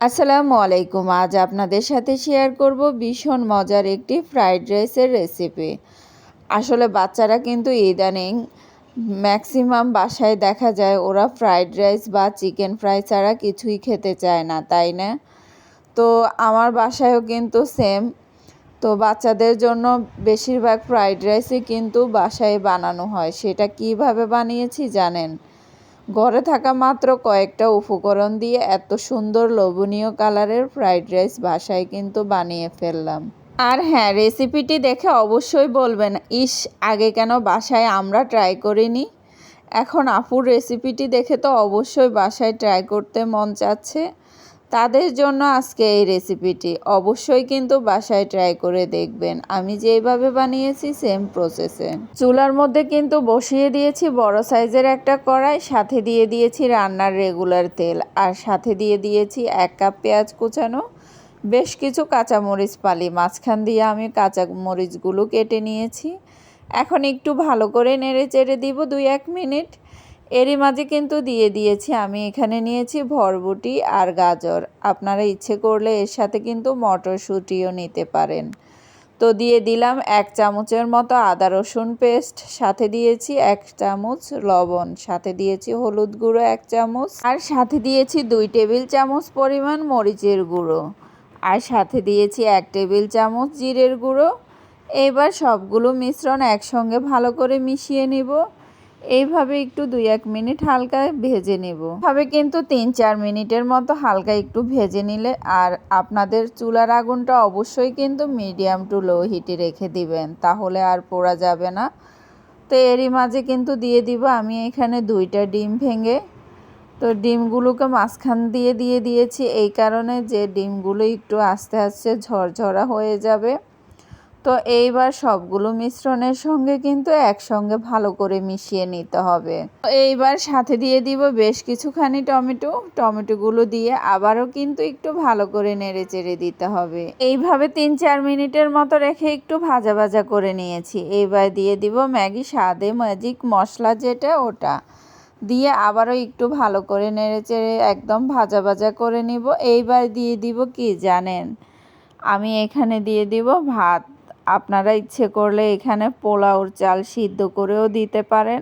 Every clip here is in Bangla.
আসসালামু আলাইকুম। আজ আপনাদের সাথে শেয়ার করব ভীষণ মজার একটি ফ্রাইড রাইসের রেসিপি। আসলে বাচ্চারা কিন্তু ইদানিং ম্যাক্সিমাম বাসায় দেখা যায় ওরা ফ্রাইড রাইস বা চিকেন ফ্রাই ছাড়া কিছুই খেতে চায় না, তাই না? তো আমার বাসায়ও কিন্তু সেম। তো বাচ্চাদের জন্য বেশিরভাগ ফ্রাইড রাইসই কিন্তু বাসায় বানানো হয়। সেটা কিভাবে বানিয়েছি জানেন? ঘরে থাকা মাত্র কয়েকটা উপকরণ দিয়ে এত সুন্দর লোভনীয় কালারের ফ্রাইড রাইস বাসায় কিন্তু বানিয়ে ফেললাম। আর হ্যাঁ, রেসিপিটি দেখে অবশ্যই বলবেন, ইস, আগে কেন বাসায় আমরা ট্রাই করিনি। এখন আপুর রেসিপিটি দেখে তো অবশ্যই বাসায় ট্রাই করতে মন চাচ্ছে। তাদের জন্য আজকে এই রেসিপিটি অবশ্যই কিন্তু বাসায় ট্রাই করে দেখবেন। আমি যেইভাবে বানিয়েছি সেম প্রসেসে। চুলার মধ্যে কিন্তু বসিয়ে দিয়েছি বড় সাইজের একটা কড়াই, সাথে দিয়ে দিয়েছি রান্নার রেগুলার তেল, আর সাথে দিয়ে দিয়েছি 1 কাপ পেঁয়াজ কুচানো, বেশ কিছু কাঁচামরিচ ফালি, মাঝখান দিয়ে আমি কাঁচামরিচগুলো কেটে নিয়েছি। এখন একটু ভালো করে নেড়ে চেড়ে দিব 2-1 মিনিট। এরই মাঝে কিন্তু দিয়ে দিয়েছি আমি এখানে নিয়েছি বরবটি আর গাজর। আপনারা ইচ্ছে করলে এর সাথে কিন্তু মটরশুঁটিও নিতে পারেন। তো দিয়ে দিলাম 1 চামচের মতো আদা রসুন পেস্ট, সাথে দিয়েছি 1 চামচ লবণ, সাথে দিয়েছি হলুদ গুঁড়ো 1 চামচ, আর সাথে দিয়েছি 2 টেবিল চামচ পরিমাণ মরিচের গুঁড়ো, আর সাথে দিয়েছি 1 টেবিল চামচ জিরের গুঁড়ো। এবার সবগুলো মিশ্রণ একসঙ্গে ভালো করে মিশিয়ে নিব। এইভাবে একটু 2-1 মিনিট হালকা ভেজে নেব। এভাবে কিন্তু 3-4 মিনিটের মতো হালকা একটু ভেজে নিলে, আর আপনাদের চুলার আগুনটা অবশ্যই কিন্তু মিডিয়াম টু লো হিটে রেখে দিবেন, তাহলে আর পোড়া যাবে না। তো এরই মাঝে কিন্তু দিয়ে দিব আমি এখানে 2টা ডিম ভেঙে। তো ডিমগুলোকে মাঝখান দিয়ে দিয়েছি এই কারণে যে ডিমগুলো একটু আস্তে আস্তে ঝরঝরা হয়ে যাবে। তো এইবার সবগুলো মিশ্রণের সঙ্গে কিন্তু একসঙ্গে ভালো করে মিশিয়ে নিতে হবে। এইবার সাথে দিয়ে দিব বেশ কিছুখানি টমেটোগুলো দিয়ে আবারও কিন্তু একটু ভালো করে নেড়ে চেড়ে দিতে হবে। এইভাবে 3-4 মিনিটের মতো রেখে একটু ভাজা ভাজা করে নিয়েছি। এইবার দিয়ে দিব ম্যাগি স্বাদে ম্যাজিক মশলা, যেটা ওটা দিয়ে আবারও একটু ভালো করে নেড়ে চেড়ে একদম ভাজা ভাজা করে নিব। এইবার দিয়ে দিব কি জানেন? আমি এখানে দিয়ে দিব ভাত। আপনারা ইচ্ছে করলে এখানে পোলাওর চাল সিদ্ধ করেও দিতে পারেন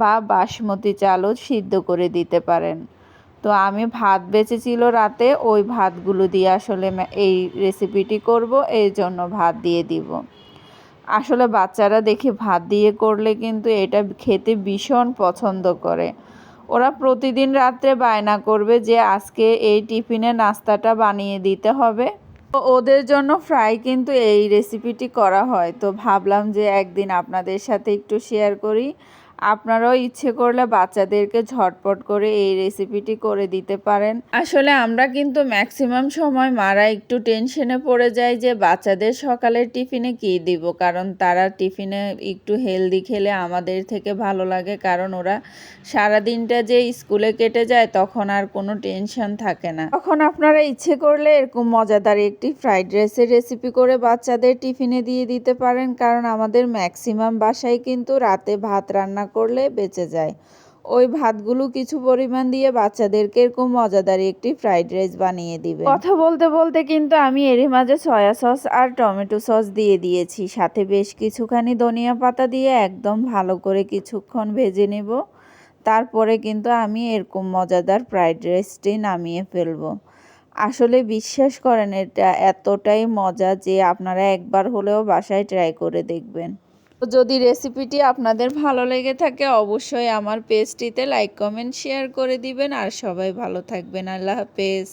বা বাসমতি চালও সিদ্ধ করে দিতে পারেন। তো আমি ভাত বেঁচেছিল রাতে, ওই ভাতগুলো দিয়ে আসলে এই রেসিপিটি করব, এই জন্য ভাত দিয়ে দিব। আসলে বাচ্চারা দেখি ভাত দিয়ে করলে কিন্তু এটা খেতে ভীষণ পছন্দ করে। ওরা প্রতিদিন রাত্রে বায়না করবে যে আজকে এই টিফিনে নাস্তাটা বানিয়ে দিতে হবে। তো ওদের জন্য ফ্রাই কিন্তু এই রেসিপিটি করা হয়। তো ভাবলাম যে একদিন আপনাদের সাথে একটু শেয়ার করি। আপনারাও ইচ্ছে করলে বাচ্চাদেরকে ঝটপট করে এই রেসিপিটি করে দিতে পারেন। আসলে আমরা কিন্তু ম্যাক্সিমাম সময় মারা একটু টেনশনে পড়ে যাই যে বাচ্চাদের সকালের টিফিনে কী দিব, কারণ তারা টিফিনে একটু হেলদি খেলে আমাদের থেকে ভালো লাগে, কারণ ওরা সারাদিনটা যে স্কুলে কেটে যায় তখন আর কোনো টেনশন থাকে না। তখন আপনারা ইচ্ছে করলে এরকম মজাদার একটি ফ্রাইড রাইসের রেসিপি করে বাচ্চাদের টিফিনে দিয়ে দিতে পারেন, কারণ আমাদের ম্যাক্সিমাম বাসায় কিন্তু রাতে ভাত রান্না করলে বেঁচে যায়। ওই ভাতগুলো কিছু পরিমাণ দিয়ে বাচ্চাদেরকে এরকম মজাদার একটি ফ্রাইড রাইস বানিয়ে দিবেন। কথা বলতে বলতে কিন্তু আমি এরই মাঝে সয়া সস আর টমেটো সস দিয়ে দিয়েছি, সাথে বেশ কিছুখানি ধনিয়া পাতা দিয়ে একদম ভালো করে কিছুক্ষণ ভেজে নেব। তারপরে কিন্তু আমি এরকম মজাদার ফ্রাইড রাইসটি নামিয়ে ফেলবো। আসলে বিশ্বাস করেন, এটা এতটাই মজা যে আপনারা একবার হলেও বাসায় ট্রাই করে দেখবেন। তো যদি রেসিপিটি আপনাদের ভালো লেগে থাকে অবশ্যই আমার পেজটিতে লাইক কমেন্ট শেয়ার করে দিবেন, আর সবাই ভালো থাকবেন। আল্লাহ হাফেজ।